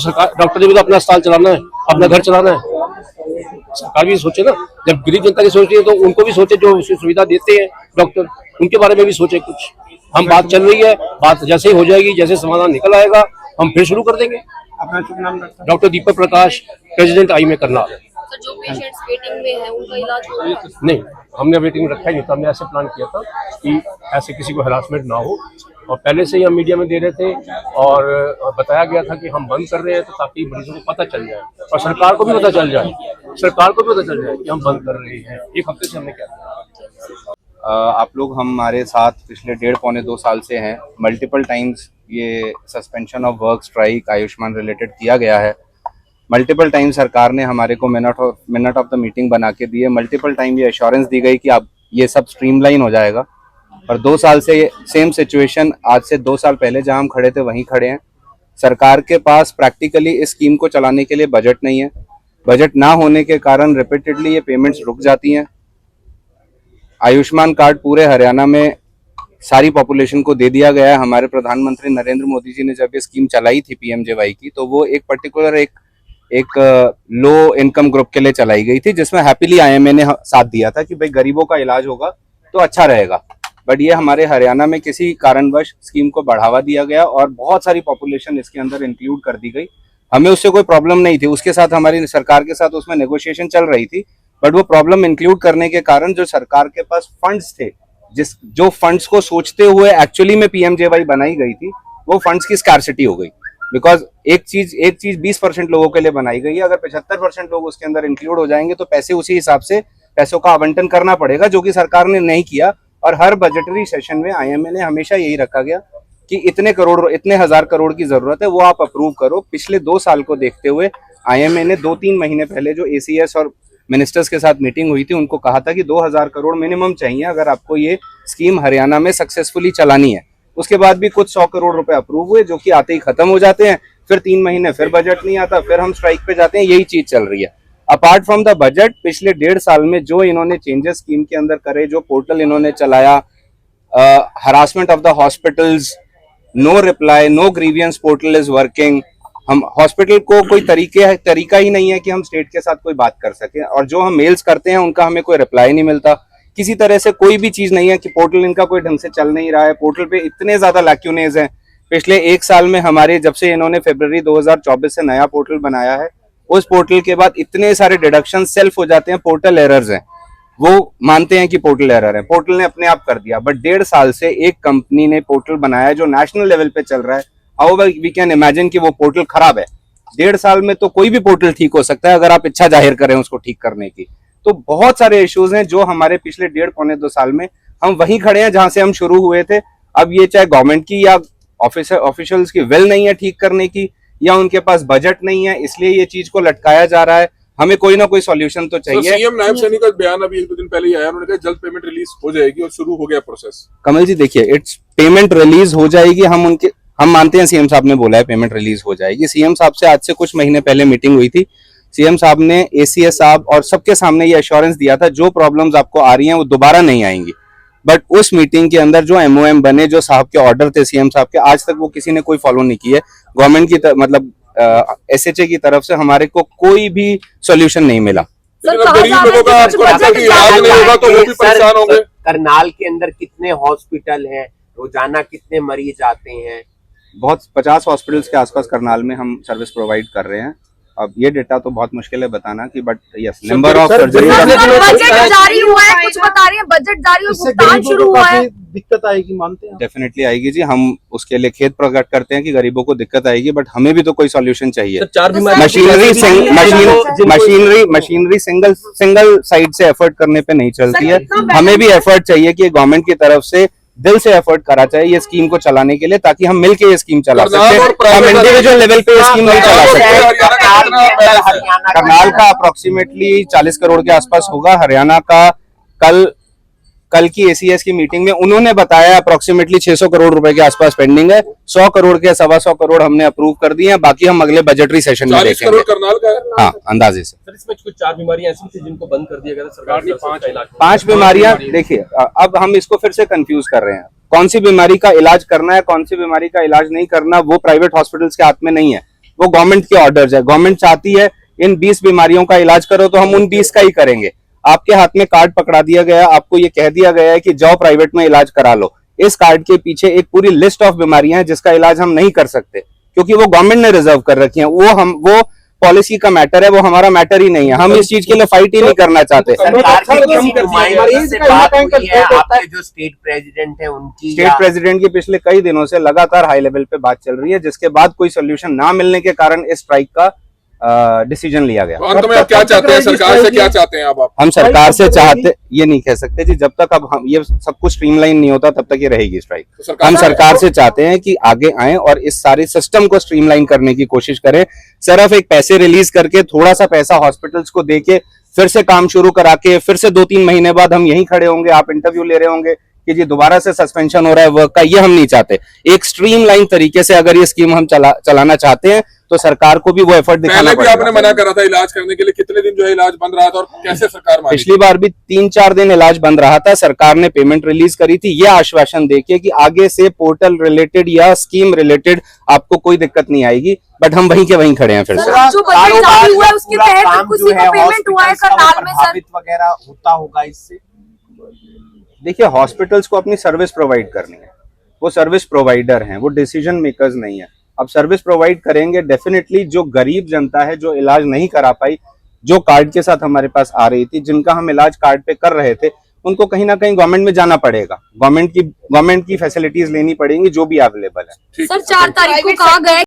सरकार डॉक्टर ने भी तो अपना अस्पताल चलाना है, अपना घर चलाना है। सरकार भी सोचे ना, जब गरीब जनता की सोच रही है तो उनको भी सोचे, जो सुविधा देते हैं डॉक्टर उनके बारे में भी सोचे कुछ। हम बात चल रही है, बात जैसे ही हो जाएगी, जैसे समाधान निकल आएगा हम फिर शुरू कर देंगे। अपना शुभ नाम doctor Deepak Prakash, president I में करनाल। सर, जो पेशेंट्स वेटिंग में है उनका इलाज हो रहा है? नहीं, हमने वेटिंग में रखा ही नहीं था। हमने ऐसे प्लान किया था कि ऐसे किसी को हरासमेंट ना हो, और पहले से ही हम मीडिया में दे रहे थे और बताया गया था कि हम बंद कर रहे हैं तो ताकि मरीजों को पता चल जाए और सरकार को भी पता चल जाए कि हम बंद कर रहे हैं। एक हफ्ते से हमने किया। आप लोग हमारे साथ पिछले 1.5-2 साल से हैं। मल्टीपल टाइम्स ये suspension of work strike Ayushman related किया गया है। मल्टीपल टाइम सरकार ने हमारे को मिनट ऑफ द मीटिंग बना के दिए। मल्टीपल टाइम ये एश्योरेंस दी गई कि अब ये सब स्ट्रीमलाइन हो जाएगा। और 2 साल से सेम सिचुएशन, आज से 2 साल पहले जहां हम खड़े थे वहीं खड़े हैं। सरकार के पास प्रैक्टिकली इस स्कीम को चलाने के लिए बजट नहीं है। बजट ना होने के कारण रिपीटेडली ये पेमेंट्स रुक जाती हैं। आयुष्मान कार्ड पूरे हरियाणा में सारी पॉपुलेशन को दे दिया गया है। हमारे प्रधानमंत्री नरेंद्र मोदी जी ने जब ये स्कीम चलाई थी पीएमजेवाई की, तो वो एक पर्टिकुलर एक लो इनकम ग्रुप के लिए चलाई गई थी, जिसमें हैप्पीली आईएमए ने साथ दिया था कि भाई गरीबों का इलाज होगा तो अच्छा रहेगा। बट ये हमारे हरियाणा में किसी कारणवश स्कीम को बढ़ावा दिया गया और बहुत सारी पॉपुलेशन इसके अंदर इंक्लूड कर दी गई। हमें उससे कोई प्रॉब्लम नहीं थी, उसके साथ हमारी सरकार के साथ उसमें नेगोशिएशन चल रही थी। बट वो प्रॉब्लम इंक्लूड करने के कारण जो सरकार के पास फंड्स थे, जो फंड्स को सोचते हुए एक्चुअली में पीएमजेवाई बनाई गई थी, वो फंड्स की स्कार्सिटी हो गई। बिकॉज एक चीज 20% लोगों के लिए बनाई गई है। अगर 75% लोग उसके अंदर इंक्लूड हो जाएंगे तो पैसे उसी हिसाब से पैसों का आवंटन करना पड़ेगा, जो कि सरकार ने नहीं किया। और हर बजटरी सेशन में आईएमए ने हमेशा यही रखा गया कि इतने हजार करोड़ की जरूरत है, वो आप अप्रूव करो। पिछले 2 साल को देखते हुए आईएमए ने 2-3 महीने पहले जो एसीएस और मिनिस्टर्स के साथ मीटिंग हुई थी, उनको कहा था कि 2000 करोड़ मिनिमम चाहिए अगर आपको ये स्कीम हरियाणा में सक्सेसफुली चलानी है। उसके बाद भी कुछ 100 करोड़ रुपए अप्रूव हुए, जो कि आते ही खत्म हो जाते हैं। फिर 3 महीने फिर बजट नहीं आता, फिर हम स्ट्राइक पे जाते हैं। यही चीज चल रही है। अपार्ट फ्रॉम द बजट, पिछले 1.5 साल में जो इन्होंने चेंजेस स्कीम के अंदर करे, जो पोर्टल इन्होंने चलाया, harassment of the hospitals, no reply, no grievance portal is working. हम हॉस्पिटल को कोई तरीका ही नहीं है कि हम स्टेट के साथ कोई बात कर सके, और जो हम मेल्स करते हैं उनका हमें कोई रिप्लाई नहीं मिलता। किसी तरह से कोई भी चीज नहीं है कि पोर्टल इनका कोई ढंग से चल नहीं रहा है। पोर्टल पे इतने ज्यादा लैक्यूनेज हैं। पिछले 1 साल में हमारे, जब से इन्होंने फरवरी 2024 से नया पोर्टल बनाया है, उस पोर्टल के बाद इतने सारे डिडक्शन सेल्फ हो जाते हैं। पोर्टल एरर्स हैं, वो मानते हैं कि पोर्टल एरर है, पोर्टल ने अपने आप कर दिया। बट 1.5 साल से एक कंपनी ने पोर्टल बनाया जो नेशनल लेवल पे चल रहा है। हाउ वी कैन इमेजिन कि वो पोर्टल खराब है? 1.5 साल में तो कोई भी पोर्टल ठीक हो सकता है अगर आप इच्छा जाहिर करें उसको ठीक करने की। तो बहुत सारे इश्यूज हैं जो हमारे पिछले 1.5-2 साल में हम वहीं खड़े हैं जहां से हम शुरू हुए थे। अब ये चाहे गवर्नमेंट की या ऑफिशियल्स की विल नहीं है ठीक करने की, या उनके पास बजट नहीं है, इसलिए ये चीज को लटकाया जा रहा है। हमें कोई ना कोई सॉल्यूशन तो चाहिए। सीएम नायब सैनी का बयान अभी 1-2 दिन पहले ही आया, उन्होंने कहा जल्द पेमेंट रिलीज हो जाएगी और शुरू हो गया प्रोसेस। कमल जी देखिए, इट्स पेमेंट रिलीज हो जाएगी। हम मानते हैं, सीएम साहब ने बोला है पेमेंट रिलीज हो जाएगी। सीएम साहब से आज से कुछ महीने पहले मीटिंग हुई थी। सीएम साहब ने एसीएस साहब और सबके सामने ये एश्योरेंस दिया था जो प्रॉब्लम्स आपको आ रही हैं वो दोबारा नहीं आएंगी। बट उस मीटिंग के अंदर जो एमओएम बने, जो साहब के ऑर्डर थे सीएम साहब के, आज तक वो किसी ने कोई फॉलो नहीं किए। गवर्नमेंट की मतलब एसएचए की तरफ से हमारे को कोई भी सॉल्यूशन नहीं मिला। करनाल के अंदर कितने हॉस्पिटल हैं, रोजाना कितने मरीज आते हैं? बहुत 50 हॉस्पिटल्स के आसपास करनाल में हम सर्विस प्रोवाइड कर रहे हैं। अब ये डेटा तो बहुत मुश्किल है बताना कि, but yes, number of surgery. Budget जारी हुआ है, कुछ बता रही है, बजट जारी और भुगतान शुरू हुआ है। दिक्कत आएगी, मानते हैं? डेफिनेटली आएगी जी। हम उसके लिए खेद प्रकट करते हैं कि गरीबों को दिक्कत आएगी, बट हमें भी तो कोई सॉल्यूशन चाहिए। मशीनरी सिंगल साइड से एफर्ट करने पे नहीं चलती है। हमें भी एफर्ट चाहिए कि गवर्नमेंट की तरफ से दिल से एफर्ट करा चाहिए ये स्कीम को चलाने के लिए, ताकि हम मिलके ये स्कीम चला सकते हैं। हम इंडिविजुअल लेवल पे ये स्कीम नहीं चला सकते। करनाल का अप्रोक्सीमेटली 40 करोड़ के आसपास होगा। हरियाणा का कल की एसीएस की मीटिंग में उन्होंने बताया अप्रोक्सीमेटली 600 करोड़ रुपए के आसपास पेंडिंग है। 100 करोड़ के 125 करोड़ हमने अप्रूव कर दिए हैं। बाकी हम अगले बजटरी सेशन में देखेंगे। 40 करोड़ करनाल का है? हाँ, अंदाजे से। सर, इसमें कुछ 4 बीमारियां ऐसी थी जिनको बंद कर दिया गया था सरकार ने। 5 बीमारियां। देखिए, अब हम इसको फिर से कंफ्यूज कर रहे हैं। कौन सी बीमारी का इलाज करना है, कौन सी बीमारी का इलाज नहीं करना, वो प्राइवेट हॉस्पिटल्स के हाथ में नहीं है। वो गवर्नमेंट के ऑर्डर्स है। गवर्नमेंट चाहती है इन 20 बीमारियों का इलाज करो तो हम उन 20 का ही करेंगे। आपके हाथ में कार्ड पकड़ा दिया गया, आपको ये कह दिया गया है कि जाओ प्राइवेट में इलाज करा लो। इस कार्ड के पीछे एक पूरी लिस्ट ऑफ बीमारियां हैं जिसका इलाज हम नहीं कर सकते क्योंकि वो गवर्नमेंट ने रिजर्व कर रखी है। वो पॉलिसी का मैटर है, वो हमारा मैटर ही नहीं है। हम इस चीज के लिए फाइट ही नहीं करना चाहते। सरकार के किसी नुमाइंदे से बात हुई है? आपके जो स्टेट प्रेसिडेंट है उनकी? स्टेट प्रेसिडेंट की पिछले कई दिनों से लगातार हाई लेवल पे बात चल रही है, जिसके बाद कोई सोल्यूशन ना मिलने के कारण इस स्ट्राइक का डिसीजन लिया गया। अंत में आप क्या चाहते हैं, सरकार से क्या चाहते हैं आप? हम सरकार से चाहते, ये नहीं कह सकते जी, जब तक अब हम ये सब कुछ स्ट्रीमलाइन नहीं होता तब तक ये रहेगी स्ट्राइक। हम सरकार से चाहते हैं कि आगे आए और इस सारे सिस्टम को स्ट्रीमलाइन करने की कोशिश करें। सिर्फ एक पैसे रिलीज करके, थोड़ा सा पैसा हॉस्पिटल्स को देके फिर से काम शुरू करा के फिर से 2-3 महीने बाद हम यहीं खड़े होंगे, आप इंटरव्यू ले रहे होंगे कि जी दोबारा से सस्पेंशन हो रहा है वर्क का, ये हम नहीं चाहते। एक स्ट्रीमलाइन तरीके से अगर ये स्कीम हम चलाना चाहते हैं तो सरकार को भी वो एफर्ट दिखाना पहले भी आपने मना करा था इलाज करने के लिए, कितने दिन जो है इलाज बंद रहा था और कैसे सरकार मानी? पिछली बार भी 3-4 दिन इलाज बंद रहा था। सरकार ने पेमेंट रिलीज करी थी ये आश्वासन देके कि आगे से पोर्टल रिलेटेड या स्कीम रिलेटेड आपको कोई दिक्कत नहीं आएगी, बट हम वहीं के वहीं खड़े हैं। फिर से जो बजट जारी हुआ है उसके तहत किसी को पेमेंट हुआ है करनाल में सर? वगैरह होता होगा इससे? देखिए, हॉस्पिटल्स को अपनी सर्विस प्रोवाइड करनी है, वो सर्विस प्रोवाइडर हैं, वो डिसीजन मेकर्स नहीं है। अब सर्विस प्रोवाइड करेंगे, डेफिनेटली जो गरीब जनता है जो इलाज नहीं करा पाई, जो कार्ड के साथ हमारे पास आ रही थी, जिनका हम इलाज कार्ड पे कर रहे थे, उनको कहीं ना कहीं गवर्नमेंट में जाना पड़ेगा, गवर्नमेंट की फैसिलिटीज लेनी पड़ेंगी जो भी अवेलेबल है। सर 4 तारीख को कहा गया